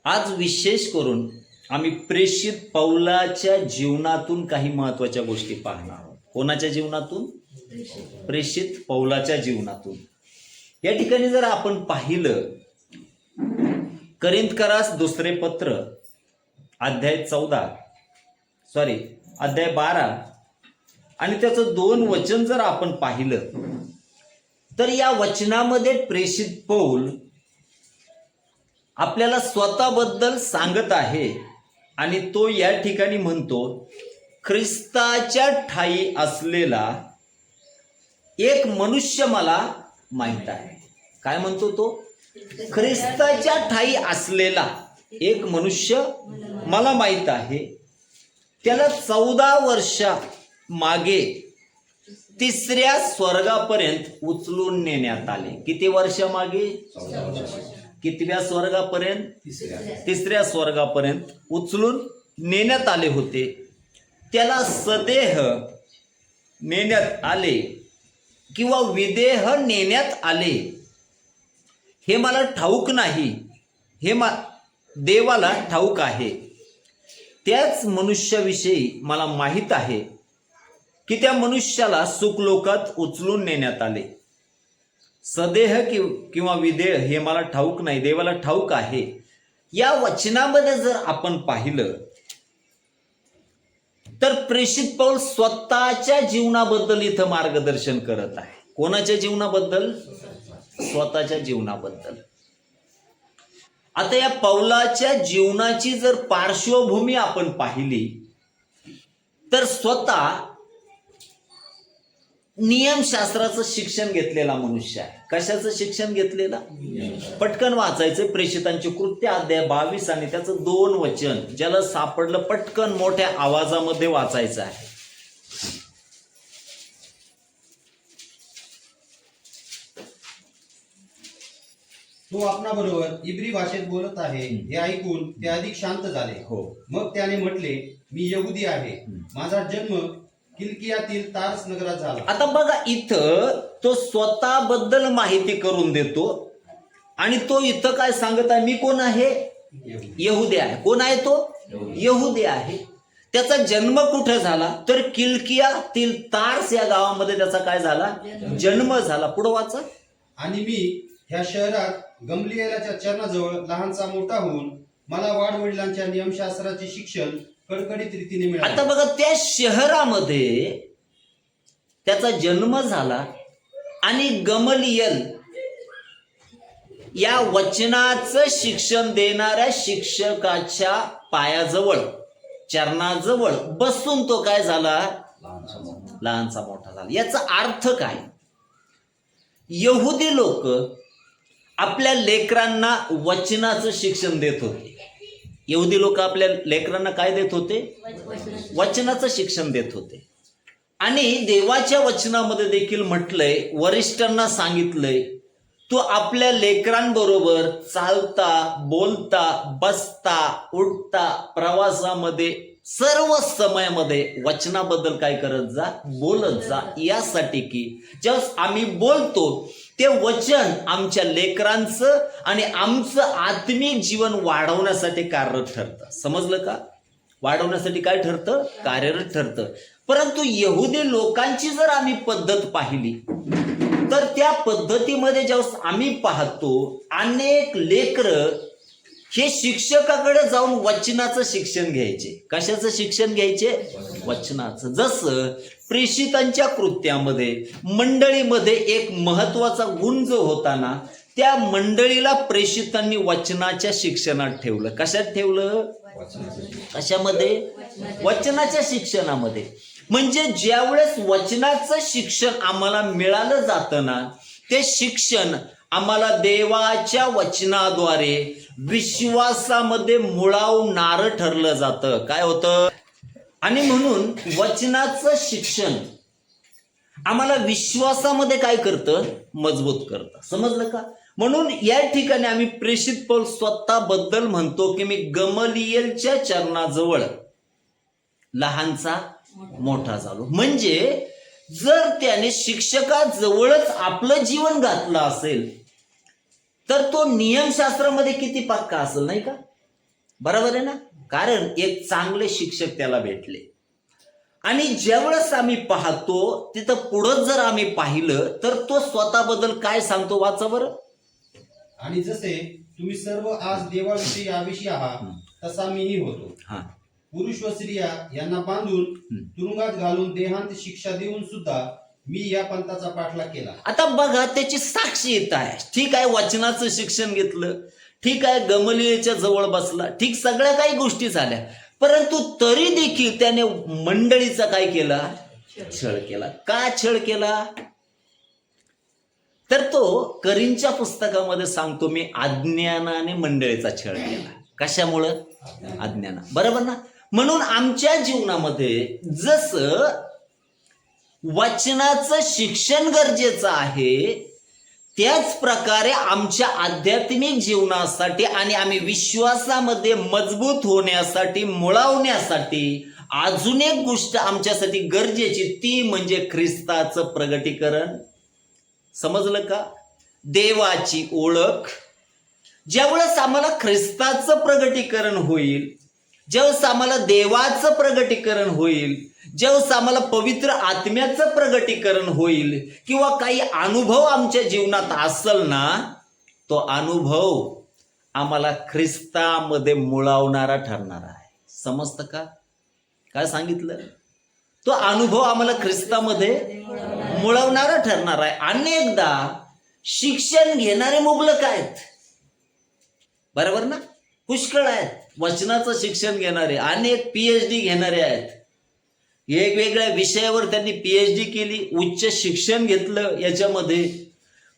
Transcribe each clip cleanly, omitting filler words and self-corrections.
आज विशेष करून आम्ही प्रेषित पौलाच्या जीवनातून काही महत्त्वाच्या गोष्टी पाहणार आहोत. कोणाच्या जीवनातून? प्रेषित पौलाच्या जीवनातून. या ठिकाणी जर आपण पाहिलं, करिंथकरास दुसरे पत्र अध्याय 12 आणि त्याचं 2 वचन जर आपण पाहिलं तर या वचनामध्ये प्रेषित पौल आपल्याला स्वतःबद्दल सांगत आहे आणि तो या ठिकाणी म्हणतो, ख्रिस्ताच्या ठायी असलेला एक मनुष्य मला माहित आहे. काय म्हणतो तो? ख्रिस्ताच्या ठायी असलेला एक मनुष्य मला माहित आहे. त्याला 14 वर्षा मागे 3ऱ्या स्वर्गापर्यंत उचलून नेण्यात आले. किती वर्ष मागे? कितव्या स्वर्गापर्यंत? 3ऱ्या स्वर्गापर्यंत उचलून नेण्यात आले होते. त्याला सदेह नेण्यात आले किंवा विदेह नेण्यात आले हे मला ठाऊक नाही, हे देवाला ठाऊक आहे. त्याच मनुष्याविषयी मला माहीत आहे की त्या मनुष्याला सुखलोकात उचलून नेण्यात आले. सदेह किंवा विदेह हे मला ठाऊक नाही, देवाला ठाऊक आहे. या वचनामध्ये जर आपण पाहिलं तर प्रेषित पौल स्वतःच्या जीवनाबद्दल इथं मार्गदर्शन करत आहे. कोणाच्या जीवनाबद्दल? स्वतःच्या जीवनाबद्दल. आता या पौलाच्या जीवनाची जर पार्श्वभूमी आपण पाहिली तर स्वतः नियमशास्त्राचं शिक्षण घेतलेला मनुष्य आहे. कशाचं शिक्षण घेतलेला? पटकन वाचायचं प्रेषितांची कृत्य अध्याय 22 आणि त्याचं 2 वचन ज्याला सापडलं पटकन मोठ्या आवाजामध्ये वाचायचं आहे. तो आपणाबरोबर इब्री भाषेत बोलत आहे हे ऐकून ते अधिक शांत झाले. मग त्याने म्हटले, मी यहुदी आहे, माझा जन्म किलकियातील तार्स नगरात झाला. आता बघा, इथं तो स्वतःबद्दल माहिती करून देतो आणि तो इथं काय सांगत आहे? मी कोण आहे? यहुदी आहे. कोण आहे तो? यहुदी आहे. त्याचा जन्म कुठे झाला? तर किलकियातील तार्स या गावामध्ये त्याचा काय झाला? जन्म झाला. पुढे वाचा. आणि मी ह्या शहरात गमलिएलाच्या चरणाजवळ लहानचा मोठा होऊन मला वाडवडिलांच्या नियमशास्त्राचे शिक्षण कडकडीत रीतीने मिळाले. आता बघा, त्या शहरामध्ये त्याचा जन्म झाला आणि गमलियल या वचनाचं शिक्षण देणाऱ्या शिक्षकाच्या पायाजवळ, चरणाजवळ बसून तो काय झाला? लहानचा मोठा झाला. याचा अर्थ काय? यहुदी लोक आपल्या लेकरांना वचनाचं शिक्षण देत होते. यहुदी लोक आपल्या लेकरांना काय देत होते? वचनाचं शिक्षण देत होते. आणि देवाच्या वचनामध्ये देखील म्हटलंय, वरिष्ठांना सांगितलंय, तू आपल्या लेकरांबरोबर चालता, बोलता, बसता, उठता, प्रवासामध्ये सर्व समयामध्ये वचनाबद्दल काय करत जा? बोलत जा. यासाठी की जेव्हा आम्ही बोलतो ते वचन आमच्या लेकरांचं आणि आमचं आत्मिक जीवन वाढवण्यासाठी कार्यरत ठरतं. समजलं का? वाढवण्यासाठी काय ठरतं? कार्यरत ठरतं. परंतु यहुदी लोकांची जर आम्ही पद्धत पाहिली तर त्या पद्धतीमध्ये जेव्हा आम्ही पाहतो, अनेक लेकरं हे शिक्षकाकडे जाऊन वचनाचं शिक्षण घ्यायचे. कशाचं शिक्षण घ्यायचे? वचनाचं. जसं प्रेषितांच्या कृत्यामध्ये मंडळीमध्ये एक महत्वाचा गुण जो होता ना, त्या मंडळीला प्रेषितांनी वचनाच्या शिक्षणात ठेवलं. कशात ठेवलं? कशामध्ये? वचनाच्या शिक्षणामध्ये. म्हणजे ज्यावेळेस वचनाचं शिक्षण आम्हाला मिळालं जातं ना, ते शिक्षण आम्हाला देवाच्या वचनाद्वारे विश्वासामध्ये मुळावणारं ठरलं जातं. काय होतं? आणि म्हणून वचनाचं शिक्षण आम्हाला विश्वासामध्ये काय करतं? मजबूत करतं. समजलं का? म्हणून या ठिकाणी आम्ही प्रेषित पौल स्वतःबद्दल म्हणतो की मी गमलिएलच्या चरणाजवळ लहानचा मोठा झालो. म्हणजे जर त्याने शिक्षकाजवळच आपलं जीवन घातलं असेल तर तो नियमशास्त्रामध्ये किती पक्का असेल, नाही का? बरोबर आहे ना? कारण एक चांगले शिक्षक त्याला भेटले. आणि ज्यावेळेस आम्ही पाहतो तिथं पुढं जर आम्ही पाहिलं तर तो स्वतःबद्दल काय सांगतो, वाचा बरं. आणि जसे तुम्ही सर्व आज देवाविषयी आविषयी आहात तसा मीही होतो. हा, पुरुष व स्त्रिया यांना बांधून तुरुंगात घालून देहांत शिक्षा देऊन सुद्धा मी या पंथाचा पाठलाग केला. आता बघा त्याची साक्षी येत आहे. ठीक आहे, वचनाचं शिक्षण घेतलं, ठीक आहे, गमलीएलच्या जवळ बसला, ठीक, सगळ्या काही गोष्टी झाल्या, परंतु तरी देखील त्याने मंडळीचा काय केला? छळ केला. का छळ केला? तर तो करींच्या पुस्तकामध्ये सांगतो, मी अज्ञानाने मंडळीचा छळ केला. कशामुळं? अज्ञाना. बरोबर ना? म्हणून आमच्या जीवनामध्ये जसं वचनाचं शिक्षण गरजेचं आहे, त्याच प्रकारे आमच्या आध्यात्मिक जीवनासाठी आणि आम्ही विश्वासामध्ये मजबूत होण्यासाठी, मुळावण्यासाठी अजून एक गोष्ट आमच्यासाठी गरजेची, ती म्हणजे ख्रिस्ताचं प्रगटीकरण. समजलं का? देवाची ओळख. ज्यावेळेस आम्हाला ख्रिस्ताचं प्रगटीकरण होईल, ज्यावेळेस आम्हाला देवाचं प्रगटीकरण होईल, ज्यावेळेस आम्हाला पवित्र आत्म्याचं प्रगटीकरण होईल, किंवा काही अनुभव आमच्या जीवनात असेल ना, तो अनुभव आम्हाला ख्रिस्तामध्ये मुळावणारा ठरणार आहे. समजतं का? काय सांगितलं? तो अनुभव आम्हाला ख्रिस्तामध्ये मुळवणारा ठरणार आहे. अनेकदा शिक्षण घेणारे मुबलक आहेत, बरोबर ना? पुष्कळ आहेत वचनाचं शिक्षण घेणारे. अनेक PhD घेणारे आहेत, वेगवेगळ्या विषयावर त्यांनी PhD केली, उच्च शिक्षण घेतलं याच्यामध्ये,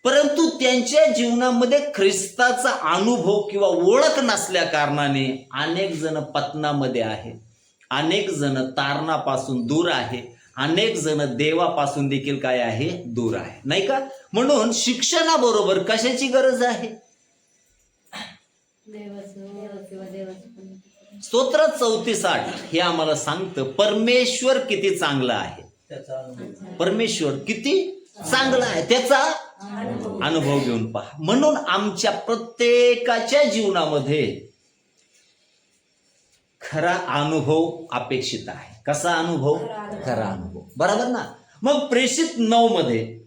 परंतु त्यांच्या जीवनामध्ये ख्रिस्ताचा अनुभव किंवा ओळख नसल्या कारणाने अनेक जण पतनामध्ये आहे, अनेक जण तारणापासून दूर आहे, अनेक जण देवापासून देखील काय आहे? दूर आहे, नाही का? म्हणून शिक्षणाबरोबर कशाची गरज आहे? स्तोत्र 34:8 हे आम्हाला सांगतं परमेश्वर किती चांगला आहे. परमेश्वर किती चांगला आहे त्याचा अनुभव घेऊन पहा. म्हणून आमच्या प्रत्येकाच्या जीवनामध्ये खरा अनुभव अपेक्षित आहे. कसा अनुभव? खरा अनुभव. बरोबर ना? मग प्रेषित 9 मध्ये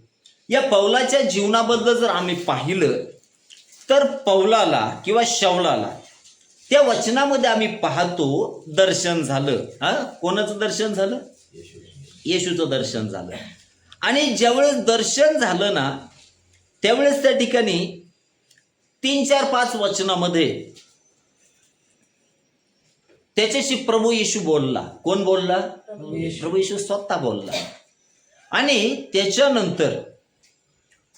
या पौलाच्या जीवनाबद्दल जर आम्ही पाहिलं तर पौलाला किंवा शौलाला त्या वचनामध्ये आम्ही पाहतो दर्शन झालं. कोणाचं दर्शन झालं? येशूचं दर्शन झालं. आणि ज्यावेळेस दर्शन झालं ना, त्यावेळेस त्या ठिकाणी 3, 4, 5 वचनामध्ये त्याच्याशी प्रभू येशू बोलला. कोण बोलला? प्रभू येशू स्वतः बोलला. आणि त्याच्यानंतर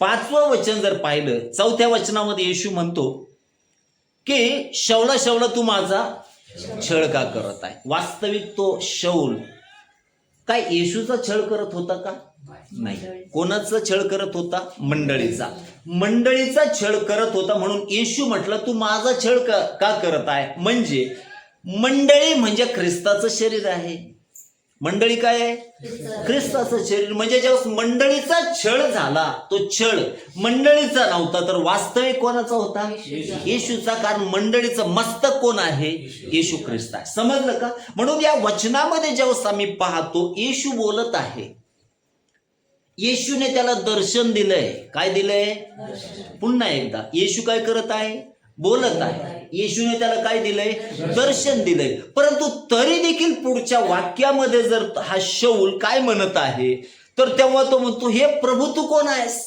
5वं वचन जर पाहिलं, 4थ्या वचनामध्ये येशू म्हणतो की शौला शौला तू माझा छळ का करत आहे? वास्तविक तो शौल काय येशूचा छळ करत होता का? नाही. कोणाचा छळ करत होता? मंडळीचा. मंडळीचा छळ करत होता. म्हणून येशू म्हटलं तू माझा छळ का करत आहे? म्हणजे मंडळी म्हणजे ख्रिस्ताचं शरीर आहे. मंडळी काय आहे? ख्रिस्ताचं शरीर. म्हणजे जेव्हा मंडळीचा छळ झाला, तो छळ मंडळीचा नव्हता तर वास्तविक कोणाचा होता? येशूचा. कारण मंडळीचं मस्तक कोण आहे? येशू ख्रिस्त आहे. समजलं का? म्हणून या वचनामध्ये जेव्हा आम्ही पाहतो येशू बोलत आहे, येशूने त्याला दर्शन दिलंय. काय दिलंय? पुन्हा एकदा येशू काय करत आहे? बोलत आहे. येशूने त्याला काय दिलंय? दर्शन दिलंय. परंतु तरी देखील पुढच्या वाक्यामध्ये जर हा शौल काय म्हणत आहे तर तेव्हा तो म्हणतो हे प्रभू तू कोण आहेस?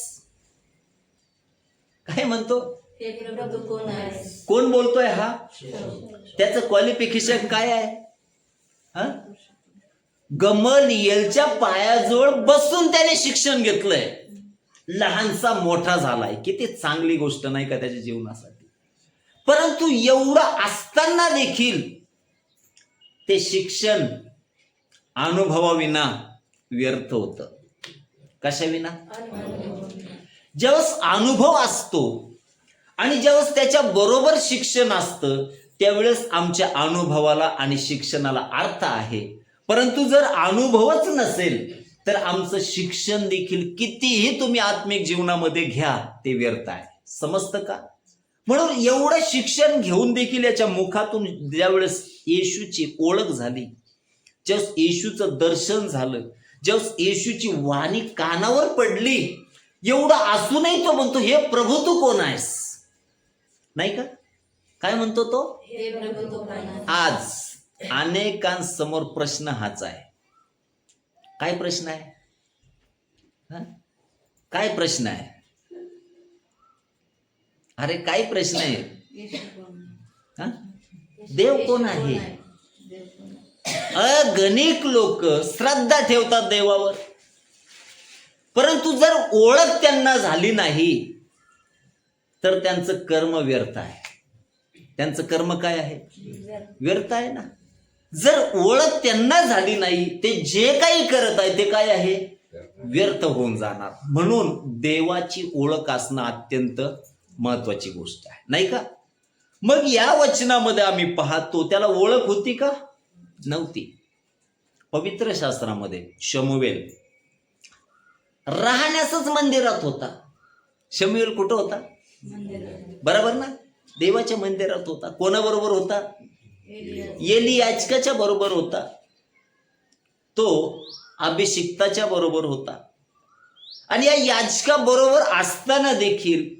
काय म्हणतो? हे प्रभू कोण आहेस? कोण बोलतोय हा? त्याचं क्वालिफिकेशन काय आहे? गमलीएलच्या पायाजवळ बसून त्याने शिक्षण घेतलंय. लहानसा मोठा झालाय. किती चांगली गोष्ट नाही का त्याच्या जीवनासाठी? परंतु एवढं असताना देखील ते शिक्षण अनुभवाविना व्यर्थ होतं. कशाविना? ज्यावेळेस अनुभव असतो आणि ज्यावेळेस त्याच्या बरोबर शिक्षण असतं त्यावेळेस आमच्या अनुभवाला आणि शिक्षणाला अर्थ आहे. परंतु जर अनुभवच नसेल तर आमचं शिक्षण देखील कितीही तुम्ही आत्मिक जीवनामध्ये घ्या ते व्यर्थ आहे. समजतं का? म्हणून एवढं शिक्षण घेऊन देखील याच्या मुखातून ज्यावेळेस येशूची ओळख झाली, ज्यावेळेस येशूचं दर्शन झालं, ज्यावेळेस येशूची वाणी कानावर पडली, एवढं असूनही तो म्हणतो, हे प्रभू तू कोण आहेस? नाही का? काय म्हणतो तो? हे प्रभू तू कोण आहेस? आज अनेकांसमोर प्रश्न हाच आहे. काय प्रश्न आहे? काय प्रश्न आहे? अरे काय प्रश्न आहे? हा? देव कोण आहे? अगणिक लोक श्रद्धा ठेवतात देवावर, परंतु जर ओळख त्यांना झाली नाही तर त्यांचं कर्म व्यर्थ आहे. त्यांचं कर्म काय आहे? व्यर्थ आहे ना. जर ओळख त्यांना झाली नाही, ते जे काही करत आहे ते काय आहे? व्यर्थ होऊन जाणार. म्हणून देवाची ओळख असणं अत्यंत महत्वाची गोष्ट आहे, नाही का? मग या वचनामध्ये आम्ही पाहतो, त्याला ओळख होती का? नव्हती. पवित्र शास्त्रामध्ये शमूएल राहण्यासच मंदिरात होता. शमूएल कुठं होता? बरोबर ना? देवाच्या मंदिरात होता. कोणाबरोबर होता? एली याजकाच्या बरोबर होता. तो अभिषिक्ताच्या बरोबर होता. आणि या याजका बरोबर असताना देखील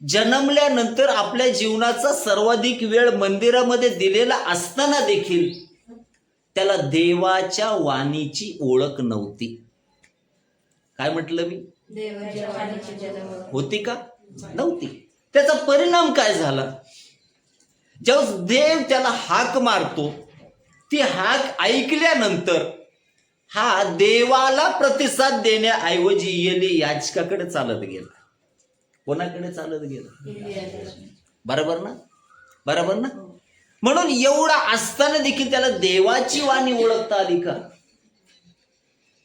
जन्मल्यानंतर आपल्या जीवनाचा सर्वाधिक वेळ मंदिरामध्ये दिलेला असताना देखील त्याला देवाच्या वाणीची ओळख नव्हती. काय म्हटलं मी? देवाच्या वाणीची जन्म होती का? नव्हती. त्याचा परिणाम काय झाला? ज्यावेळेस देव त्याला हाक मारतो, ती हाक ऐकल्यानंतर हा देवाला प्रतिसाद देण्याऐवजी एली याजकाकडे चालत गेला. कोणाकडे चालत गेला? बरोबर ना? बरोबर ना? म्हणून एवढा असताना देखील त्याला देवाची वाणी ओळखता आली का?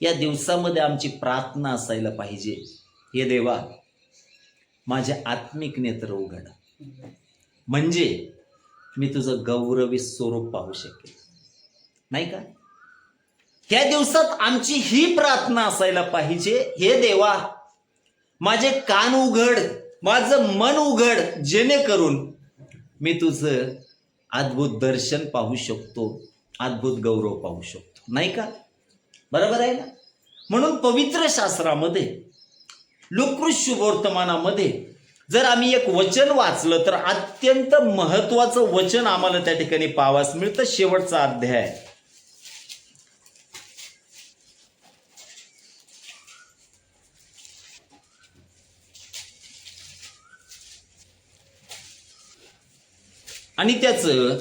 या दिवसामध्ये आमची प्रार्थना असायला पाहिजे, हे देवा माझे आत्मिक नेत्र उघड, म्हणजे मी तुझं गौरवी स्वरूप पाहू शकेल, नाही का? ह्या दिवसात आमची ही प्रार्थना असायला पाहिजे, हे देवा माझे कान उघड, माझं मन उघड, जेणेकरून मी तुझं अद्भुत दर्शन पाहू शकतो, अद्भुत गौरव पाहू शकतो, नाही का? बरोबर आहे ना? म्हणून पवित्र शास्त्रामध्ये लूका शुभवर्तमानामध्ये जर आम्ही एक वचन वाचलं तर अत्यंत महत्वाचं वचन आम्हाला त्या ठिकाणी पाहावयास मिळतं. शेवटचा अध्याय आणि त्याचं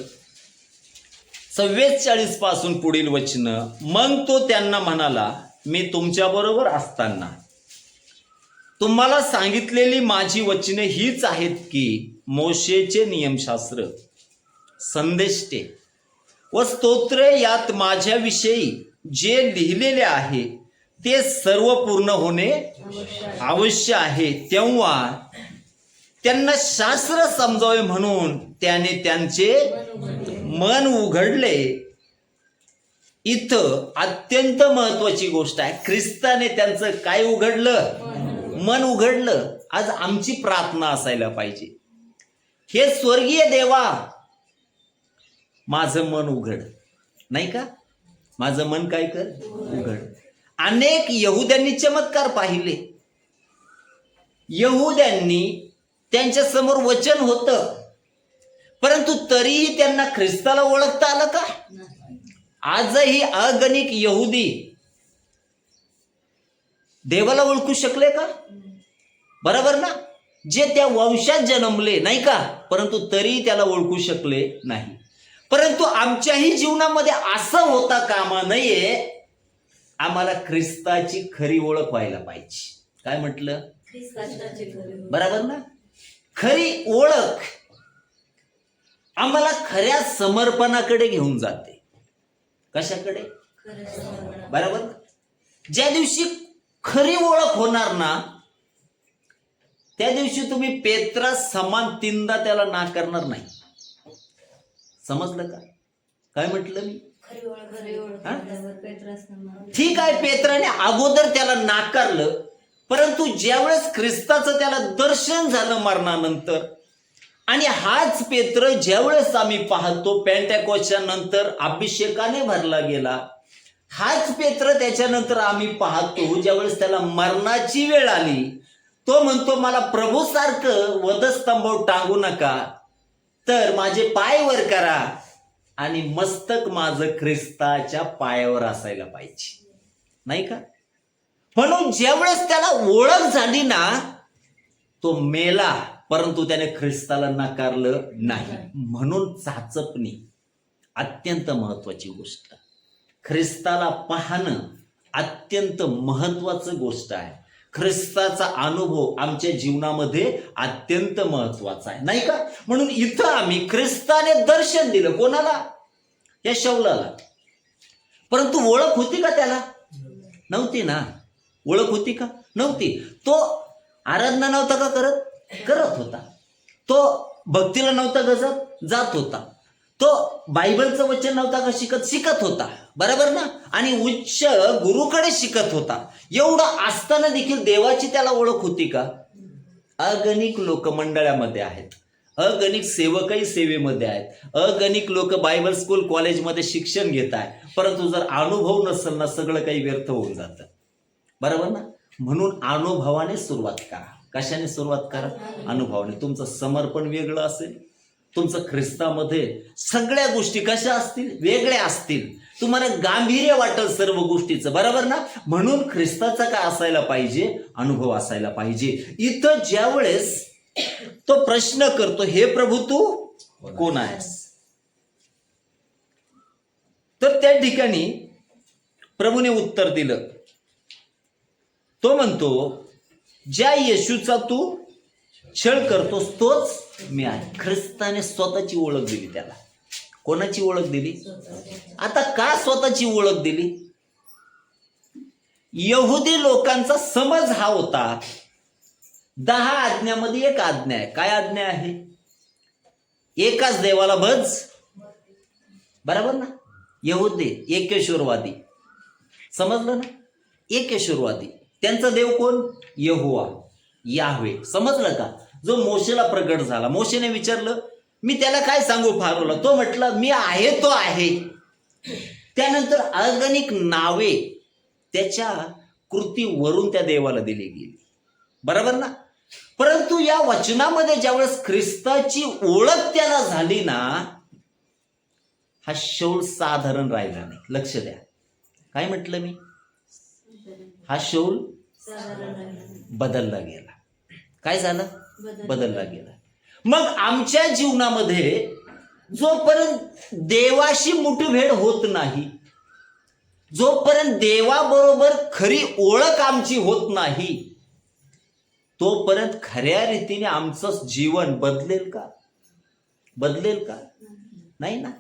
44 पासून पुढील वचन. मग तो त्यांना म्हणाला, मी तुमच्या बरोबर असताना तुम्हाला सांगितलेली माझी वचने हीच आहेत की मोशेचे नियमशास्त्र, संदेष्टे व स्तोत्रे यात माझ्याविषयी जे लिहिलेले आहे ते सर्व पूर्ण होणे आवश्यक आहे. तेव्हा त्यांना शास्त्र समजावे म्हणून त्याने त्यांचे मन उघडले. इथं अत्यंत महत्वाची गोष्ट आहे. ख्रिस्ताने त्यांचं काय उघडलं? मन उघडलं. आज आमची प्रार्थना असायला पाहिजे, हे स्वर्गीय देवा माझं मन उघड, नाही का? माझं मन काय कर? उघड. अनेक यहुद्यांनी चमत्कार पाहिले. यहुद्यांनी त्यांच्या समोर वचन होतं, परंतु तरीही त्यांना ख्रिस्ताला ओळखता आलं का? आजही अगणिक यहुदी देवाला ओळखू शकले का? बरोबर ना? जे त्या वंशात जन्मले, नाही का? परंतु तरी त्याला ओळखू शकले नाही. परंतु आमच्याही जीवनामध्ये असं होता कामा नये. आम्हाला ख्रिस्ताची खरी ओळख व्हायला पाहिजे. काय म्हटलं? बरोबर ना? खरी ओळख आम्हाला खऱ्या समर्पणाकडे घेऊन जाते. कशाकडे? बरोबर. ज्या दिवशी खरी ओळख होणार ना, त्या दिवशी तुम्ही पेत्रा समान तीनदा त्याला नाकारणार नाही. समजलं का? काय म्हटलं मी? ठीक आहे, पेत्राने अगोदर त्याला नाकारलं, परंतु ज्यावेळेस ख्रिस्ताचं त्याला दर्शन झालं मरणानंतर, आणि हाच पेत्र ज्यावेळेस आम्ही पाहतो पेंटेकोस्टच्या नंतर अभिषेकाने भरला गेला, हाच पेत्र त्याच्यानंतर आम्ही पाहतो ज्यावेळेस त्याला मरणाची वेळ आली, तो म्हणतो मला प्रभूसारखं वधस्तंभावर टांगू नका, तर माझे पाय वर करा आणि मस्तक माझं ख्रिस्ताच्या पायावर असायला पाहिजे, नाही का? म्हणून ज्यावेळेस त्याला ओळख झाली ना, तो मेला, परंतु त्याने ख्रिस्ताला नाकारलं नाही. म्हणून चाचपणी अत्यंत महत्वाची गोष्ट. ख्रिस्ताला पाहणं अत्यंत महत्वाचं गोष्ट आहे. ख्रिस्ताचा अनुभव आमच्या जीवनामध्ये अत्यंत महत्वाचा आहे, नाही का? म्हणून इथं आम्ही ख्रिस्ताने दर्शन दिलं कोणाला? या शौलाला. परंतु ओळख होती का त्याला? नव्हती ना. ओळख होती का? नव्हती. तो आराधना नव्हता का करत होता. तो भक्तीला नव्हता का जात होता. तो बायबलचं वचन नव्हता का शिकत होता, बरोबर ना? आणि उच्च गुरुकडे शिकत होता. एवढं असताना देखील देवाची त्याला ओळख होती का? अगणिक लोक मंडळामध्ये आहेत, अगणिक सेवकही सेवेमध्ये आहेत, अगणिक लोक बायबल स्कूल कॉलेजमध्ये शिक्षण घेत आहेत, परंतु जर अनुभव नसेल ना, सगळं काही व्यर्थ होऊन जातं, बरोबर ना? म्हणून अनुभवाने सुरुवात करा. कशाने सुरुवात करा? अनुभवाने. तुमचं समर्पण वेगळं असेल, तुमचं ख्रिस्तामध्ये सगळ्या गोष्टी कशा असतील? वेगळ्या असतील. तुम्हाला गांभीर्य वाटेल सर्व गोष्टीचं, बरोबर ना? म्हणून ख्रिस्ताचा काय असायला पाहिजे? अनुभव असायला पाहिजे. इथं ज्यावेळेस तो प्रश्न करतो, हे प्रभू तू कोण आहेस? तर त्या ठिकाणी प्रभूने उत्तर दिलं. तो म्हणतो, ज्या येशूचा तू छळ करतोस तोच मी आहे. ख्रिस्ताने स्वतःची ओळख दिली त्याला. कोणाची ओळख दिली? आता का स्वतःची ओळख दिली? यहुदी लोकांचा समज हा होता, 10 आज्ञामध्ये एक आज्ञा आहे. काय आज्ञा आहे? एकाच देवाला भज, बरोबर ना? यहुदी एकेश्वरवादी, समजलं ना? एकेश्वरवादी. त्यांचा देव कोण? यहोवा, याहवे. समजलं का? जो मोशेला प्रगट झाला. मोशेने विचारलं, मी त्याला काय सांगू फारोला? तो म्हटलं, मी आहे तो आहे. त्यानंतर अगणिक नावे त्याच्या कृतीवरून त्या देवाला दिली गेली, बरोबर ना? परंतु या वचनामध्ये ज्यावेळेस ख्रिस्ताची ओळख त्याला झाली ना, हा शौल साधारण राहिला नाही. लक्ष द्या, काय म्हटलं मी? हा शौल बदलला गेला. काय झालं? बदलला गेला. मग आमच्या जीवनामध्ये जोपर्यंत देवाशी मुठभेड होत नाही, जोपर्यंत देवाबरोबर खरी ओळख आमची होत नाही, तोपर्यंत खऱ्या रीतीने आमचं जीवन बदलेल का? बदलेल का? नाही ना.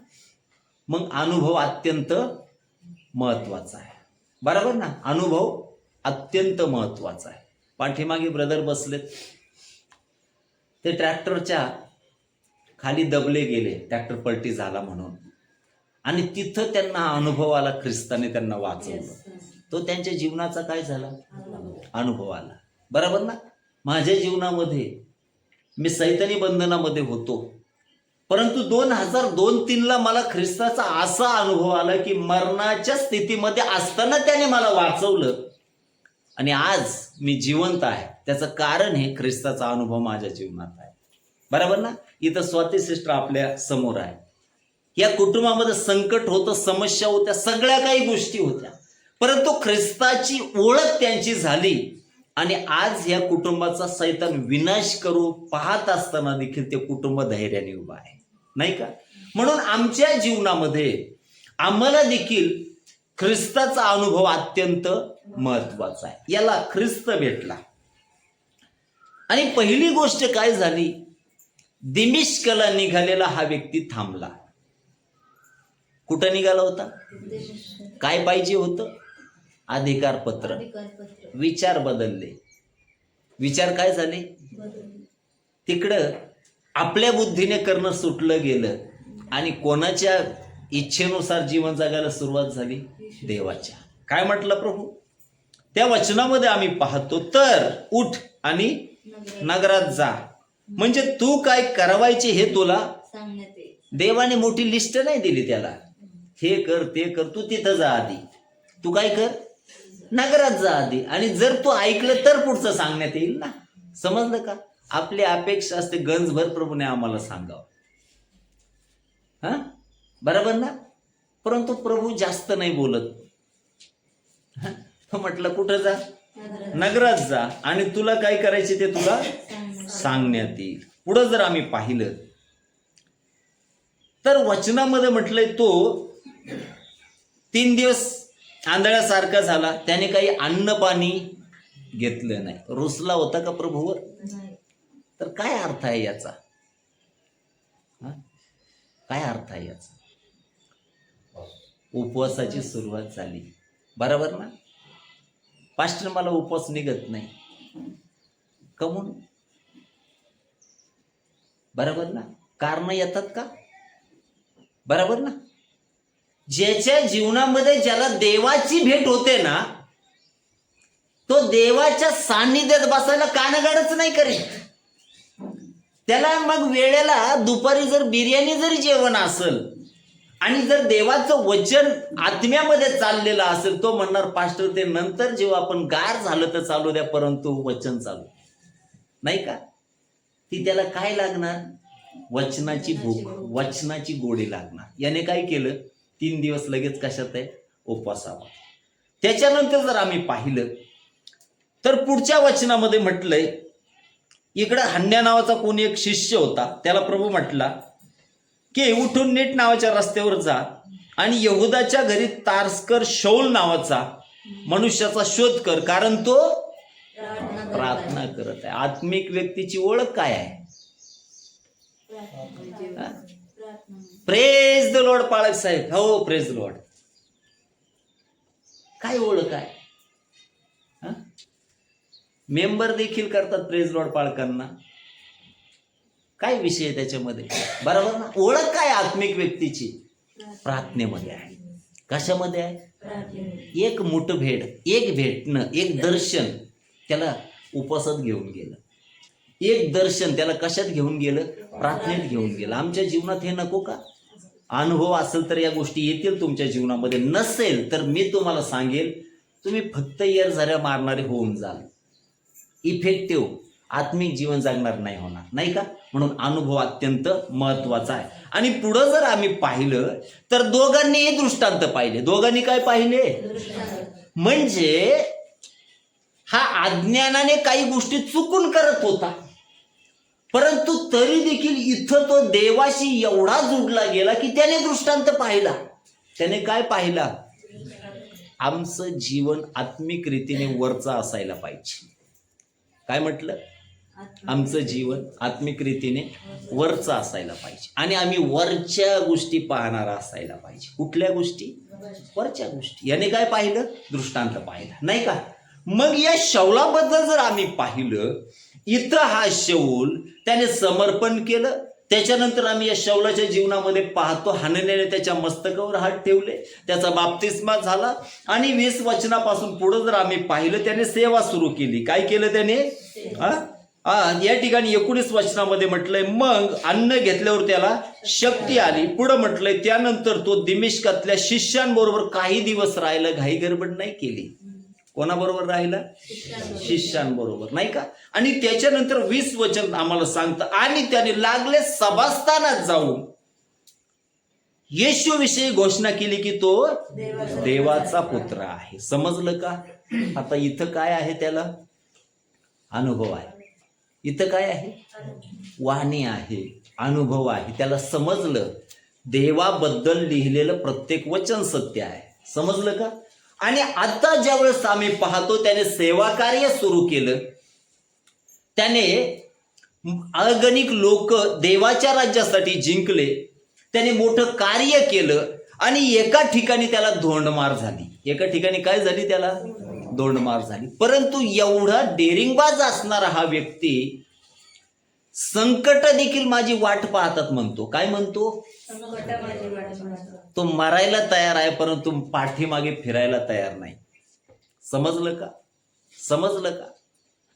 मग अनुभव अत्यंत महत्वाचा आहे, बरोबर ना? अनुभव अत्यंत महत्वाचा आहे. पाठीमागे ब्रदर बसलेत, ते ट्रॅक्टरच्या खाली दबले गेले, ट्रॅक्टर पलटी झाला म्हणून, आणि तिथं त्यांना अनुभव आला, ख्रिस्ताने त्यांना वाचवलं. तो त्यांच्या जीवनाचा काय झाला? अनुभव आला, बरोबर ना? माझ्या जीवनामध्ये मी सैतानी बंधनामध्ये होतो, परंतु 2002-03 मला ख्रिस्ताचा असा अनुभव आला की मरणाच्या स्थितीमध्ये असताना त्याने मला वाचवलं आणि आज मी जिवंत आहे. त्याचं कारण हे ख्रिस्ताचा अनुभव माझ्या जीवनात आहे, बरोबर ना? इथं स्वाती सिस्टर आपल्या समोर आहे. या कुटुंबामध्ये संकट होतं, समस्या होत्या, सगळ्या काही गोष्टी होत्या, परंतु ख्रिस्ताची ओळख त्यांची झाली आणि आज या कुटुंबाचा सैतान विनाश करू पाहत असताना देखील ते कुटुंब धैर्याने उभं आहे, नाही का? म्हणून आमच्या जीवनामध्ये आम्हाला देखील ख्रिस्ताचा अनुभव अत्यंत महत्वाचा आहे. याला ख्रिस्त भेटला. आणि पहिली गोष्ट काय झाली? दिमिश्कला निघालेला हा व्यक्ती थांबला. कुठं निघाला होता? काय पाहिजे होतं? अधिकारपत्र. विचार बदलले. विचार काय झाले? तिकडं आपल्या बुद्धीने करणं सुटलं गेलं आणि कोणाच्या इच्छेनुसार जीवन जगायला सुरुवात झाली? देवाच्या. काय म्हटलं प्रभू? त्या वचनामध्ये आम्ही पाहतो, तर उठ आणि नगरात जा, म्हणजे तू काय करावायचे हे तुला सांगण्यात येईल. देवाने मोठी लिस्ट नाही दिली त्याला, हे कर ते कर, तू तिथं जा आधी, तू काय कर नगरात जा आधी, आणि जर तू ऐकलं तर पुढचं सांगण्यात येईल ना. समजलं का? आपली अपेक्षा असते गंजभर प्रभूने आम्हाला सांगावं, हा बरोबर ना. परंतु प्रभू जास्त नाही बोलत. हा? तो म्हटलं कुठं जा, नगरात जा, आणि तुला काय करायचे ते तुला सांगण्यात येईल. पुढं जर आम्ही पाहिलं तर वचनामध्ये म्हटलंय तो 3 दिवस आंधळ्यासारखा झाला, त्याने काही अन्न पाणी घेतलं नाही. रुसला होता का प्रभूवर? नाही. तर काय अर्थ आहे याचा? हा? काय अर्थ आहे याचा? उपवासाची सुरुवात झाली, बरोबर ना. पास्टर मला उपवास निघत नाही, कमून? बरोबर ना. कारण येतात का? बरोबर ना. ज्याच्या जीवनामध्ये ज्याला देवाची भेट होते ना, तो देवाच्या सान्निध्यात बसायला कानगाडच नाही करीत. त्याला मग वेळेला दुपारी जर बिर्याणी जरी जेवण असेल आणि जर देवाचं वचन आत्म्यामध्ये चाललेलं असेल, तो म्हणणार पास्टर ते नंतर जेव्हा आपण गार झालं तर चालू द्या, परंतु वचन चालू नाही का. ती त्याला काय लागणार? वचनाची भूक, वचनाची गोडी लागणार. याने काय केलं? 3 दिवस लगेच कशात आहे? उपवासावर. त्याच्यानंतर जर आम्ही पाहिलं तर पुढच्या वचनामध्ये म्हटलंय, इकडं हन्या नावाचा कोणी एक शिष्य होता, त्याला प्रभू म्हटला की उठून नीट नावाच्या रस्त्यावर जा आणि यहुदाच्या घरी तारस्कर शौल नावाचा मनुष्याचा शोध कर, कारण तो प्रार्थना करत आहे. आत्मिक व्यक्तीची ओळख काय आहे? प्रेज द लॉर्ड पाळक साहेब. हो, प्रेज द लॉर्ड. काय ओळख आहे? मेंबर देखील करतात प्रेज लॉर्ड पाळकांना. काय विषय आहे त्याच्यामध्ये? बरोबर ना. ओळख काय आत्मिक व्यक्तीची? प्रार्थनेमध्ये आहे. कशामध्ये आहे? एक मुठभेड, एक भेटणं, एक दर्शन त्याला उपवासात घेऊन गेलं. एक दर्शन त्याला कशात घेऊन गेलं? प्रार्थनेत घेऊन गेलं. आमच्या जीवनात हे नको का? अनुभव असेल तर या गोष्टी येतील तुमच्या जीवनामध्ये, नसेल तर मी तुम्हाला सांगेल, तुम्ही फक्त येरझाऱ्या मारणारे होऊन जाल. इफेक्टिव्ह आत्मिक जीवन जगणार नाही होणार, नाही का. म्हणून अनुभव अत्यंत महत्वाचा आहे. आणि पुढं जर आम्ही पाहिलं तर दोघांनीही दृष्टांत पाहिले. दोघांनी काय पाहिले? म्हणजे हा अज्ञानाने काही गोष्टी चुकून करत होता, परंतु तरी देखील इथं तो देवाशी एवढा जुडला गेला की त्याने दृष्टांत पाहिला. त्याने काय पाहिला? आमचं जीवन आत्मिक रीतीने वरचं असायला पाहिजे. काय म्हटलं? आमचं जीवन आत्मिक रीतीने वरचं असायला पाहिजे, आणि आम्ही वरच्या गोष्टी पाहणार असायला पाहिजे. कुठल्या गोष्टी? वरच्या गोष्टी. याने काय पाहिलं? दृष्टांत पाहिला, नाही का. मग या शौलाबद्दल जर आम्ही पाहिलं, इथं हा शौल त्याने समर्पण केलं. त्याच्यानंतर आम्ही या शौलाच्या जीवनामध्ये पाहतो, हनन्याने त्याच्या मस्तकावर हात ठेवले, त्याचा बाप्तिस्मा झाला, आणि 20 वचनापासून पुढे जर आम्ही पाहिलं, त्याने सेवा सुरू केली. काय केलं त्याने? या ठिकाणी 19 वचनामध्ये म्हटलंय, मग अन्न घेतल्यावर त्याला शक्ती आली. पुढे म्हटलंय, त्यानंतर तो दिमिश्कातल्या शिष्यांबरोबर काही दिवस राहिला. घाई गडबड नाही केली. कोणाबरोबर राहिला? शिष्यांबरोबर, नाही का. आणि त्याच्यानंतर 20 वचन आम्हाला सांगतं, आणि त्याने लागले सभास्थानात जाऊन येशू विषयी घोषणा केली की तो देवाचा पुत्र आहे. समजलं का? आता इथं काय आहे? त्याला अनुभव आहे. इथं काय आहे? वाणी आहे, अनुभव आहे. त्याला समजलं देवाबद्दल लिहिलेलं प्रत्येक वचन सत्य आहे. समजलं का? आणि आता ज्यावेळेस आम्ही पाहतो, त्याने सेवा कार्य सुरू केलं. त्याने अगणिक लोक देवाच्या राज्यासाठी जिंकले. त्याने मोठं कार्य केलं, आणि एका ठिकाणी त्याला धोंडमार झाली. एका ठिकाणी काय झाली? त्याला धोंडमार झाली. परंतु एवढा डेरिंगबाज असणारा हा व्यक्ती संकट देखील माझी वाट पाहतात म्हणतो. काय म्हणतो? तो मरायला तयार आहे, परंतु पाठीमागे फिरायला तयार नाही. समजलं का? समजलं का?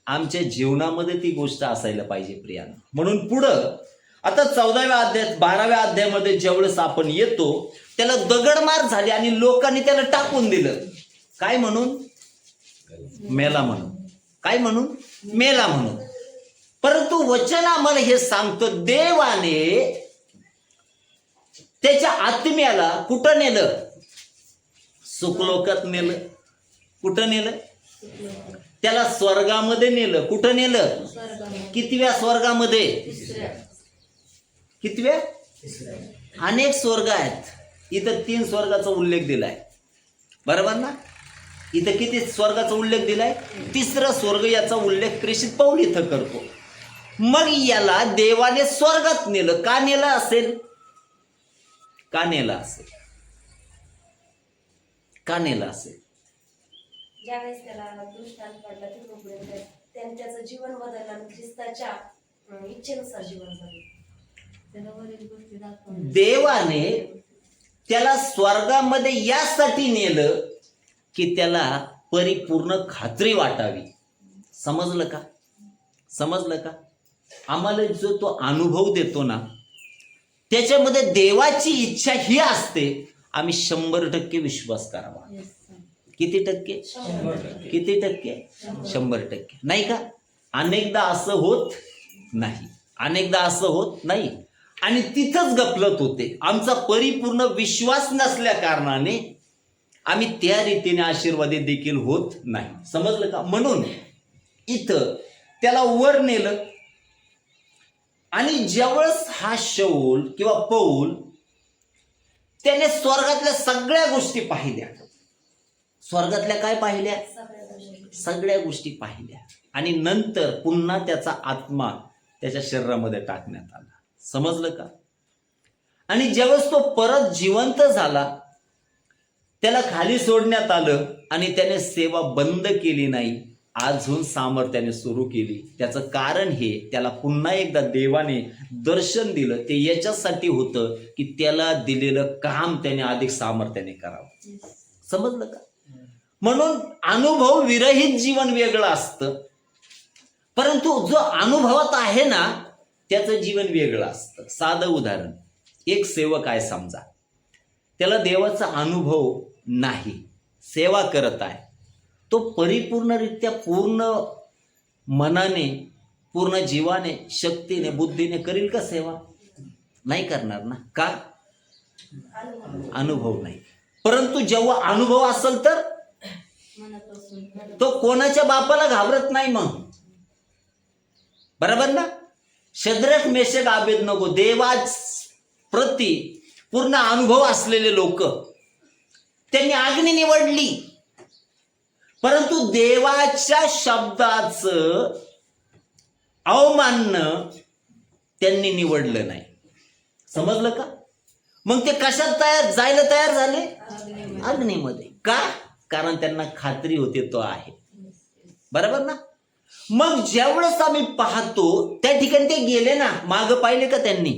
आमच्या जीवनामध्ये ती गोष्ट असायला पाहिजे प्रियानं. म्हणून पुढं आता 14व्या अध्यायात 12व्या अध्यायामध्ये ज्यावेळेस आपण येतो, त्याला दगडमार झाली आणि लोकांनी त्याला टाकून दिलं. काय म्हणून? मेला म्हणून. काय म्हणून? मेला म्हणून. परंतु वचन आम्हाला हे सांगतं, देवाने त्याच्या आत्म्याला कुठं नेलं? सुखलोकात नेलं. कुठं नेलं? त्याला स्वर्गामध्ये नेलं. कुठं नेलं? कितव्या स्वर्गामध्ये? कितव्या? अनेक स्वर्ग आहेत. इथं 3 स्वर्गाचा उल्लेख दिलाय, बरोबर ना? इथं किती स्वर्गाचा उल्लेख दिलाय? 3रं स्वर्ग याचा उल्लेख प्रेषित पौल इथं करतो. मग याला देवाने स्वर्गात नेलं. का नेलं असेल? का नेलं असेल? का नेलं असेल? ज्यावेळेस त्याला दृष्टांत पडला त्याचं जीवन बदललं आणि ख्रिस्ताच्या इच्छेनुसार जीवन जगलं. त्याला वरील गोष्टी दाखवल्या. देवाने त्याला स्वर्गामध्ये यासाठी नेलं की त्याला परिपूर्ण खात्री वाटावी. समजलं का? समजलं का? आम्हाला जो तो अनुभव देतो ना, त्याच्यामध्ये देवाची इच्छा ही असते, आम्ही 100% विश्वास करावा. किती टक्के? 100%. किती टक्के? 100%. नाही का? अनेकदा असं होत नाही. अनेकदा असं होत नाही आणि तिथंच गफलत होते. आमचा परिपूर्ण विश्वास नसल्या कारणाने आम्ही त्या रीतीने आशीर्वादित देखील होत नाही. समजलं का? म्हणून इथं त्याला वर नेलं आणि ज्यावेळेस हा शौल किंवा पौल त्याने स्वर्गातल्या सगळ्या गोष्टी पाहिल्या. स्वर्गातल्या काय पाहिल्या? सगळ्या गोष्टी पाहिल्या. आणि नंतर पुन्हा त्याचा आत्मा त्याच्या शरीरामध्ये टाकण्यात आला. समजलं का? आणि ज्यावेळेस तो परत जिवंत झाला, त्याला खाली सोडण्यात आलं आणि त्याने सेवा बंद केली नाही, अजून सामर्थ्याने सुरू केली. त्याचं कारण हे, त्याला पुन्हा एकदा देवाने दर्शन दिलं. ते याच्यासाठी होतं की त्याला दिलेलं काम त्याने अधिक सामर्थ्याने करावं. समजलं का? म्हणून अनुभव विरहित जीवन वेगळं असतं, परंतु जो अनुभवात आहे ना त्याचं जीवन वेगळं असतं. साधं उदाहरण, एक सेवक आहे समजा, त्याला देवाचा अनुभव नाही, सेवा करत आहे. तो परिपूर्णरित्या पूर्ण मनाने, पूर्ण जीवाने, शक्तीने, बुद्धीने करील का सेवा? नाही करणार ना. का? अनुभव नाही. परंतु जेव्हा अनुभव असेल तर तो कोणाच्या बापाला घाबरत नाही. मग बरोबर ना? शद्रक, मेषक, अबेदनगो देवाच प्रति पूर्ण अनुभव असलेले लोक, त्यांनी अग्नी निवडली, परंतु देवाच्या शब्दाचं अवमानन त्यांनी निवडलं नाही. समजलं का? मग ते कशात जायला तयार झाले? अग्नीमध्ये. का? कारण त्यांना खात्री होते तो आहे. बरोबर ना? मग ज्यावेळेस आम्ही पाहतो त्या ठिकाणी ते गेले ना, माग पाहिले का त्यांनी?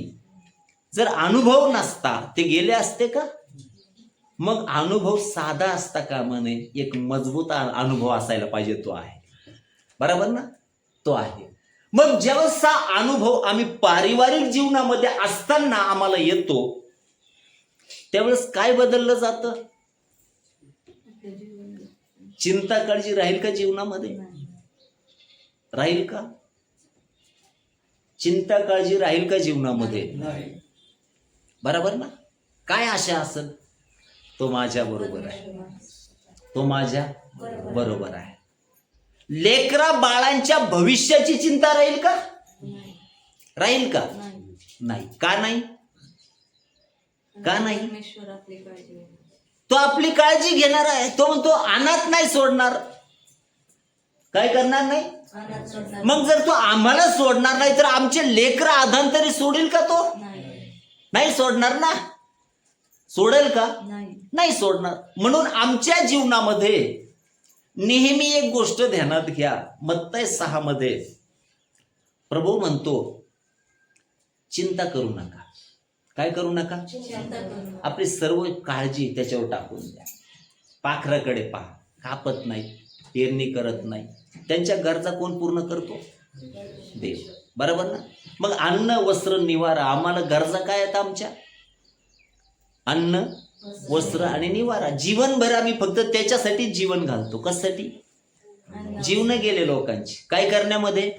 जर अनुभव नसता ते गेले असते का? मग अनुभव साधा असता का म्हणे, एक मजबूत अनुभव असायला पाहिजे. तो आहे. बरोबर ना? तो आहे. मग ज्यावेळेस हा अनुभव आम्ही पारिवारिक जीवनामध्ये असताना आम्हाला येतो, त्यावेळेस काय बदललं जातं? चिंता काळजी राहील का जीवनामध्ये? राहील का? चिंता काळजी राहील का जीवनामध्ये? बरोबर ना? काय आशा असेल? तो माझ्या बरोबर आहे, तो माझ्या बरोबर आहे. लेकरा बाळांच्या भविष्याची चिंता राहील का? राहील का? नाही. का नाही? का नाही? तो आपली काळजी घेणार आहे. तो म्हणतो अनाथ नाही सोडणार. काय करणार नाही? मग जर तो आम्हाला सोडणार नाही तर आमचे लेकरं आधान तरी सोडेल का? तो नाही सोडणार ना. सोडेल का? नाही सोडणार. म्हणून आमच्या जीवनामध्ये नेहमी एक गोष्ट ध्यानात घ्या. मत्तय 6 मध्ये प्रभू म्हणतो, चिंता करू नका. काय करू नका? आपली सर्व काळजी त्याच्यावर टाकून द्या. पाखराकडे पहा, कापत नाही, पेरणी करत नाही, त्यांच्या गरजा कोण पूर्ण करतो? देव. बरोबर ना? मग अन्न वस्त्र निवारा, आम्हाला गरजा काय आहेत आमच्या? अन्न वस्त्र आणि निवारा. जीवनभर आम्ही फक्त त्याच्यासाठी जीवन घालतो. कशासाठी? जीवन गेले लोकांची काय करण्यामध्ये?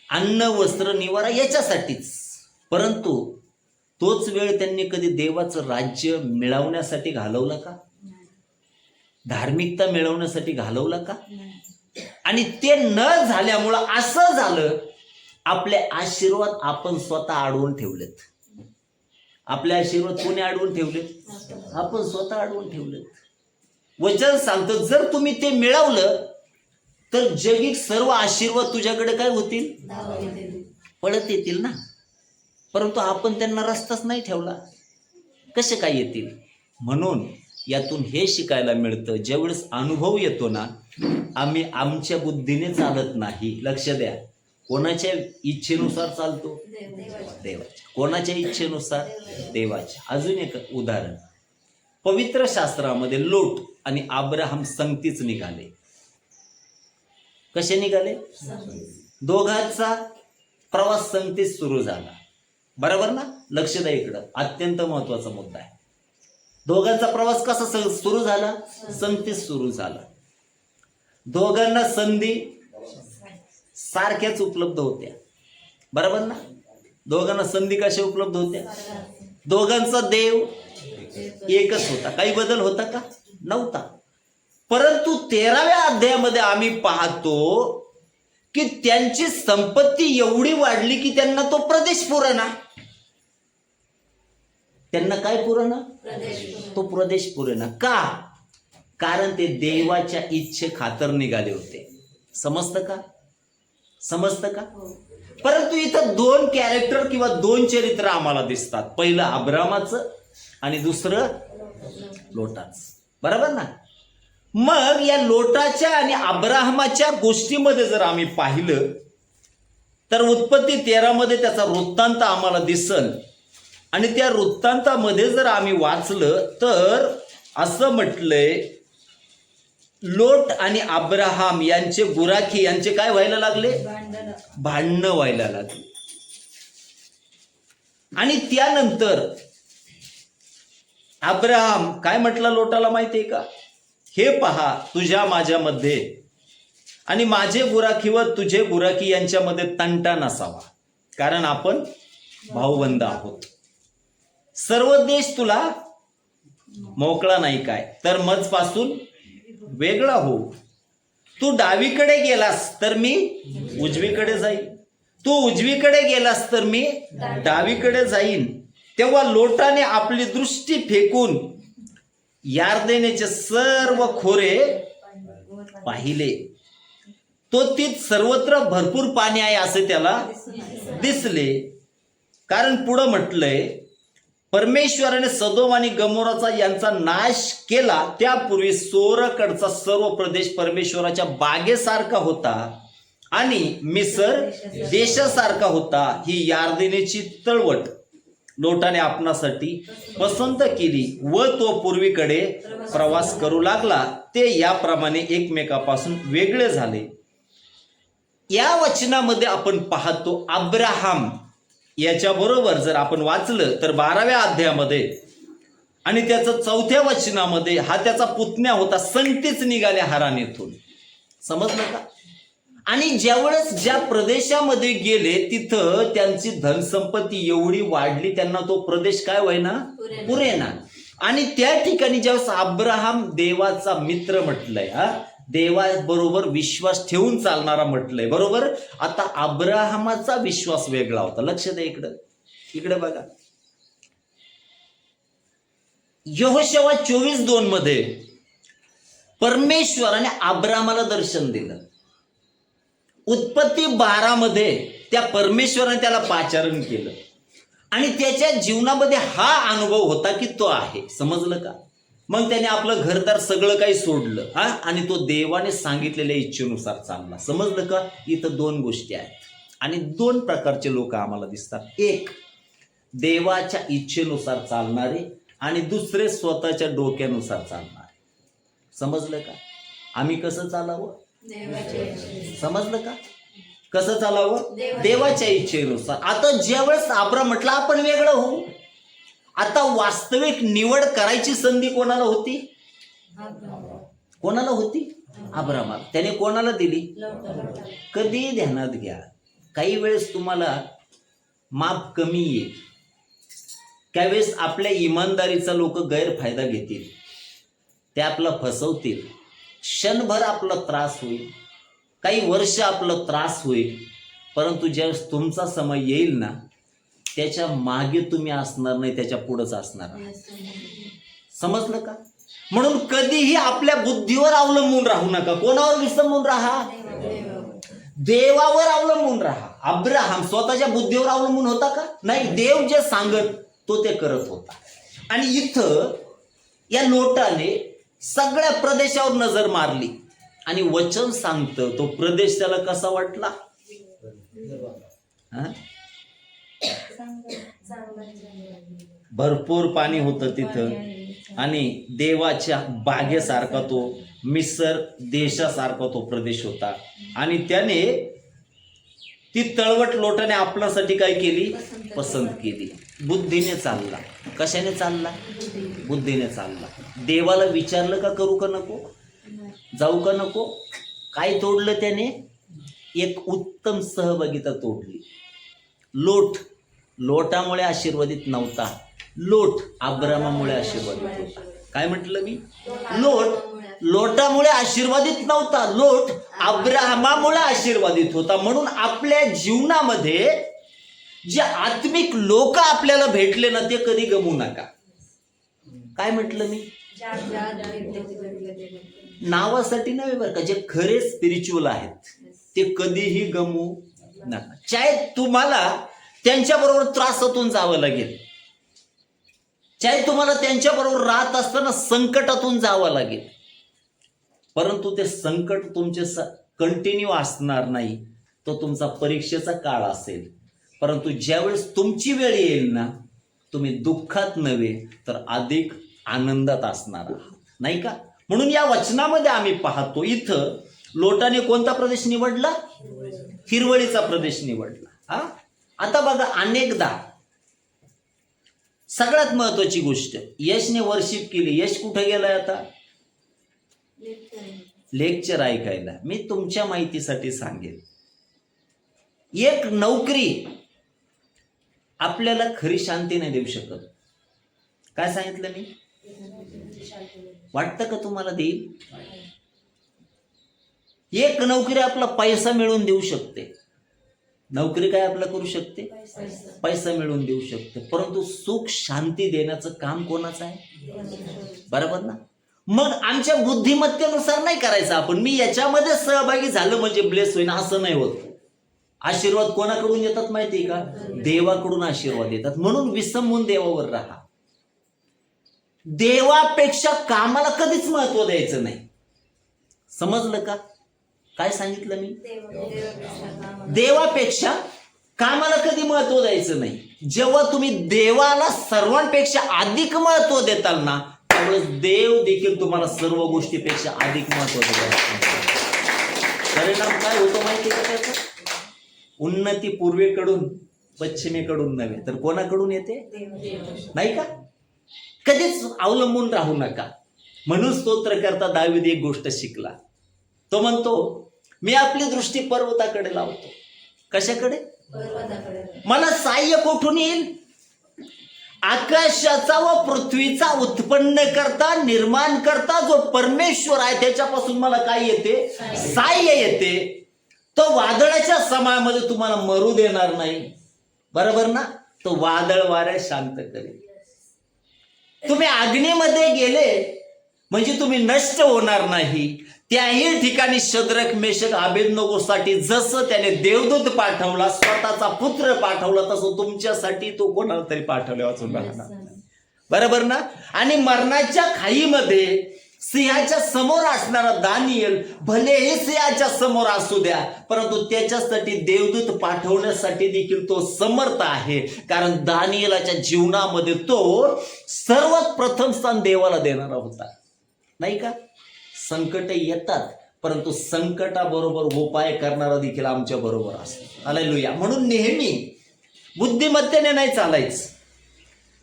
अन्न वस्त्र निवारा याच्यासाठीच. परंतु तोच वेळ त्यांनी कधी देवाचं राज्य मिळवण्यासाठी घालवला का? धार्मिकता मिळवण्यासाठी घालवला का? आणि ते न झाल्यामुळं असं झालं, आपले आशीर्वाद आपण स्वतः अडवून ठेवलेत. आपले आशीर्वाद कोणी अडवून ठेवलेत? आपण स्वतः अडवून ठेवलेत. वचन सांगतं जर तुम्ही ते मिळवलं तर जगिक सर्व आशीर्वाद तुझ्याकडे काय होतील? पळत येतील ना. परंतु आपण त्यांना रस्ताच नाही ठेवला, कसे काय येतील? म्हणून यातून हे शिकायला मिळतं, ज्यावेळेस अनुभव येतो ना, आम्ही आमच्या बुद्धीने चालत नाही. लक्ष द्या, कोणाच्या इच्छेनुसार चालतो? देवाच्या. कोणाच्या इच्छेनुसार? देवाच्या. अजून एक उदाहरण, पवित्र शास्त्रामध्ये लोट आणि अब्राहम संगतीच निघाले. कसे निघाले? दोघांचा प्रवास संगतीच सुरू झाला. बरोबर ना? लक्ष द्या, इकडं अत्यंत महत्वाचा मुद्दा आहे. दोघांचा प्रवास कसा सुरू झाला? संगतीच सुरू झाला. दोघांना संधी सारख्याच उपलब्ध होत्या. बरोबर ना? दोघांना संधी कशा उपलब्ध होत्या? दोघांचा देव एकच होता. काही बदल होता का? नव्हता. परंतु 13व्या अध्यायामध्ये आम्ही पाहतो की त्यांची संपत्ती एवढी वाढली की त्यांना तो प्रदेश पुरेना. त्यांना काय पुरेना? तो प्रदेश पुरेना. का? कारण ते देवाच्या इच्छे खातर निघाले होते. समजतं का? समजतं का? परंतु इथं दोन कॅरेक्टर किंवा दोन चरित्र आम्हाला दिसतात. पहिलं अब्रामाचं आणि दुसरं लोटाचं. बरोबर ना? मग या लोटाच्या आणि अब्राहमाच्या गोष्टीमध्ये जर आम्ही पाहिलं तर उत्पत्ती 13 मध्ये त्याचा वृत्तांत आम्हाला दिसल. आणि त्या वृत्तांतामध्ये जर आम्ही वाचलं तर असं म्हटलंय, लोट आणि अब्राहम यांचे गुराखी यांचे काय व्हायला लागले? भांडणं व्हायला लागले. आणि त्यानंतर अब्राहम काय म्हटलं लोटाला माहितीये का? हे पहा, तुझ्या माझ्यामध्ये आणि माझे गुराखी व तुझे गुराखी यांच्यामध्ये तंटा नसावा, कारण आपण भाऊबंद आहोत. सर्व देश तुला मोकळा नाही काय, तर मजपासून वेगळा हो. तू डावीकडे गेलास तर मी उजवीकडे जाईन, तू उजवीकडे गेलास तर मी डावीकडे जाईन. तेव्हा लोटाने आपली दृष्टी फेकून यार्देनेचे सर्व खोरे पाहिले. तो तीत सर्वत्र भरपूर पाणी आहे असे त्याला दिसले. कारण पुढं म्हटलंय, परमेश्वराने सदोम आणि गमोराचा यांचा नाश केला. त्यापूर्वी सोरकडचा सर्व प्रदेश परमेश्वराच्या बागेसारखा होता आणि मिसर देशासारखा होता. ही यार्देनेची तळवट लोटाने आपणासाठी पसंत केली व तो पूर्वीकडे प्रवास करू लागला. ते याप्रमाणे एकमेकापासून वेगळे झाले. या वचनामध्ये आपण पाहतो अब्राहम याच्याबरोबर जर आपण वाचलं तर 12व्या अध्यायामध्ये आणि त्याचं 4थ्या वचनामध्ये हा त्याचा पुतण्या होता. संगतीच निघाल्या हारानेतून. समजलं का? आणि ज्यावेळेस ज्या प्रदेशामध्ये गेले तिथं त्यांची धनसंपत्ती एवढी वाढली, त्यांना तो प्रदेश काय व्हायना? पुरेना. आणि त्या ठिकाणी ज्यावेळेस अब्राहम देवाचा मित्र म्हटलंय, देवाबरोबर विश्वास ठेवून चालणारा म्हटलंय. बरोबर. आता अब्राहमाचा विश्वास वेगळा होता. लक्ष द्या, इकडे बघा. यहोशुआ 24:2 मध्ये परमेश्वराने अब्राहमाला दर्शन दिलं. उत्पत्ती 12 मध्ये त्या परमेश्वराने त्याला पाचारण केलं आणि त्याच्या जीवनामध्ये हा अनुभव होता की तो आहे. समजलं का? मग त्याने आपलं घरदार सगळं काही सोडलं आणि तो देवाने सांगितलेल्या इच्छेनुसार चालला. समजलं का? इथं 2 गोष्टी आहेत आणि 2 प्रकारचे लोक आम्हाला दिसतात. एक देवाच्या इच्छेनुसार चालणारे आणि दुसरे स्वतःच्या डोक्यानुसार चालणारे. समजलं का? आम्ही कसं चालावं? समजलं का? कसं चालावं? देवाच्या इच्छेनुसार. आता ज्यावेळेस अब्राम म्हटलं आपण वेगळं होऊ, आता वास्तविक निवड करायची संधी कोणाला होती? कोणाला होती? अब्रामाला. त्याने कोणाला दिली? कधी ध्यानात घ्या, काही वेळेस तुम्हाला माप कमी येईल, त्यावेळेस आपल्या इमानदारीचा लोक गैरफायदा घेतील, ते आपला फसवतील, क्षणभर आपला त्रास होईल, काही वर्ष आपला त्रास होईल, परंतु ज्यावेळेस तुमचा समय येईल ना, त्याच्या मागे तुम्ही असणार नाही, त्याच्या पुढंच असणार. समजलं का? म्हणून कधीही आपल्या बुद्धीवर अवलंबून राहू नका. कोणावर विसंबून राहा? देवावर अवलंबून राहा. अब्राहम स्वतःच्या बुद्धीवर अवलंबून होता का? नाही. देव जे सांगत तो ते करत होता. आणि इथं या लोटाने सगळ्या प्रदेशावर नजर मारली आणि वचन सांगतं, तो प्रदेश त्याला कसा वाटला? भरपूर पाणी होतं तिथं आणि देवाच्या बागेसारखा तो मिसर देशासारखा तो प्रदेश होता. आणि त्याने ती तळवट लोटाने आपल्यासाठी काय केली? पसंत केली. बुद्धीने चालला. कशाने चालला? बुद्धीने चालला. देवाला विचारलं का करू का नको, जाऊ का नको? काय तोडलं त्याने? एक उत्तम सहभागिता तोडली. लोटामुळे आशीर्वादित नव्हता, लोट अब्रामामुळे आशीर्वादित होता. काय म्हटलं मी? लोटामुळे आशीर्वादित नव्हता, लोट अब्राहमामुळे आशीर्वादित होता. म्हणून आपल्या जीवनामध्ये जे आत्मिक लोक आपल्याला भेटले ना, ते कधी गमू नका. काय म्हटलं मी? नावासाठी नव्हे बरं का, जे खरे स्पिरिच्युअल आहेत ते कधीही गमू नका. चाहे तुम्हाला त्यांच्याबरोबर त्रासातून जावं लागेल, चाहे तुम्हाला त्यांच्याबरोबर राहत असताना संकटातून जावं लागेल, परंतु ते संकट तुमचे कंटिन्यू असणार नाही. तो तुमचा परीक्षेचा काळ असेल. परंतु ज्यावेळेस तुमची वेळ येईल ना, तुम्ही दुःखात नव्हे तर अधिक आनंदात असणार आहात, नाही का? म्हणून या वचनामध्ये आम्ही पाहतो, इथं लोटाने कोणता प्रदेश निवडला? हिरवळीचा प्रदेश निवडला. आता बघा, अनेकदा सगळ्यात महत्वाची गोष्ट, यशने वर्शिप केली. यश कुठे गेलाय आता? लेक्चर ऐकायला. मी तुमच्या माहितीसाठी सांगेन, एक नोकरी आपल्याला खरी शांती नाही देऊ शकत. काय सांगितलं मी? वाटतं का तुम्हाला देईल? एक नोकरी आपला पैसा मिळवून देऊ शकते. नोकरी काय आपला करू शकते? पैसा मिळवून देऊ शकते. परंतु सुख शांती देण्याचं काम कोणाचं आहे? बरोबर ना? मग आमच्या बुद्धिमत्तेनुसार नाही करायचं आपण. मी याच्यामध्ये सहभागी झालं म्हणजे ब्लेस होईन असं नाही होत. आशीर्वाद कोणाकडून येतात माहितीये का? देवाकडून आशीर्वाद येतात. म्हणून विसंबून देवावर राहा. देवापेक्षा कामाला कधीच महत्व द्यायचं नाही. समजलं का? काय सांगितलं मी? देवापेक्षा कामाला कधी महत्व द्यायचं नाही. जेव्हा तुम्ही देवाला सर्वांपेक्षा अधिक महत्व देताल ना, त्यावेळेस देव देखील तुम्हाला सर्व गोष्टीपेक्षा अधिक महत्व देतात. परिणाम काय होतो माहिती का त्याचा? उन्नती पूर्वेकडून पश्चिमेकडून नव्हे तर कोणाकडून येते? नाही का? कधीच अवलंबून राहू नका. म्हणून स्तोत्रकर्ता दावीद एक गोष्ट शिकला. तो म्हणतो, मी आपली दृष्टी पर्वताकडे लावतो. कशाकडे? मला सहाय्य कुठून येईल? आकाशाचा व पृथ्वीचा उत्पन्न करता, निर्माण करता जो परमेश्वर आहे त्याच्यापासून मला काय येते? सहाय्य येते. तो वादळाच्या समयामध्ये तुम्हाला मरू देणार नाही. बरोबर ना? तो वादळ वाऱ्या शांत करेल. तुम्ही अग्नीमध्ये गेले म्हणजे तुम्ही नष्ट होणार नाही. त्याही ठिकाणी शद्रक मेषक अबेदनगोसाठी जसं त्याने देवदूत पाठवला, स्वतःचा पुत्र पाठवला, तसं तुमच्यासाठी तो कोणाला तरी पाठवले वाचून राहणार. बरोबर ना? आणि मरणाच्या खाईमध्ये सिंहाच्या समोर असणारा दानिएल भलेही सिंहाच्या समोर असू द्या, परंतु त्याच्यासाठी देवदूत पाठवण्यासाठी देखील तो समर्थ आहे. कारण दानिएलाच्या जीवनामध्ये तो सर्वात प्रथम स्थान देवाला देणारा होता, नाही का? संकट येतात, परंतु संकटाबरोबर उपाय करणारा देखील आमच्या बरोबर असतो. हालेलुया. म्हणून नेहमी बुद्धिमत्तेने नाही चालायचं.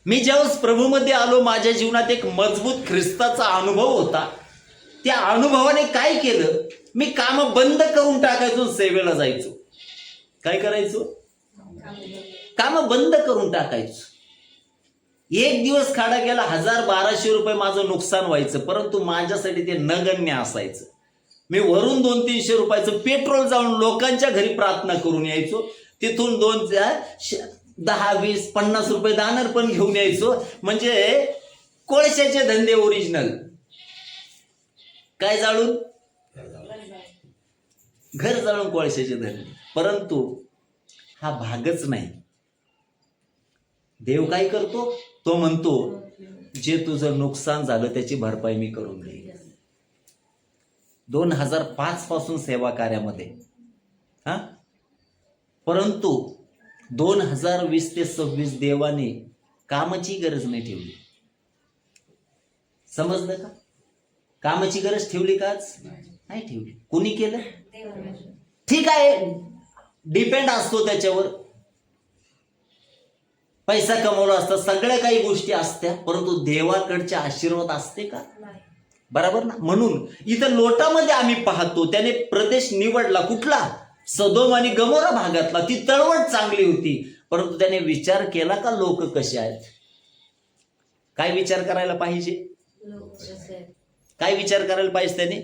मी ज्यावेळेस प्रभूमध्ये आलो, माझ्या जीवनात एक मजबूत ख्रिस्ताचा अनुभव होता. त्या अनुभवाने काय केलं, मी काम बंद करून टाकायचो, सेवेला जायचो. काय करायचो? काम बंद करून टाकायचो. एक दिवस खाडा गेला, 1000-1200 रुपये माझं नुकसान व्हायचं, परंतु माझ्यासाठी ते नगण्य असायचं. मी वरून 200-300 रुपयाचं पेट्रोल जाऊन लोकांच्या घरी प्रार्थना करून यायचो. तिथून 10-20-50 रुपये दानर पण घेऊन यायचो. म्हणजे कोळशाचे धंदे ओरिजिनल. काय जाळून? घर जाळून कोळशाचे धंदे. परंतु हा भागच नाही. देव काय करतो? तो म्हणतो, जे तुझं नुकसान झालं त्याची भरपाई मी करून देईन. 2005 पासून सेवा कार्यामध्ये, परंतु 2020 ते 26 देवाने कामाची गरज नाही ठेवली. समजलं का? कामाची गरज ठेवली काच? नाही ठेवली. कोणी केलं? ठीक आहे, डिपेंड असतो त्याच्यावर. पैसा कमवला असता, सगळ्या काही गोष्टी असत्या, परंतु देवाकडचे आशीर्वाद असते का? बरोबर ना. म्हणून इथं लोटामध्ये आम्ही पाहतो, त्याने प्रदेश निवडला कुठला? सदोम आणि गमोरा भागातला. ती तळवट चांगली होती, परंतु त्याने विचार केला का लोक कसे आहेत? काय विचार करायला पाहिजे? काय विचार करायला पाहिजे त्याने?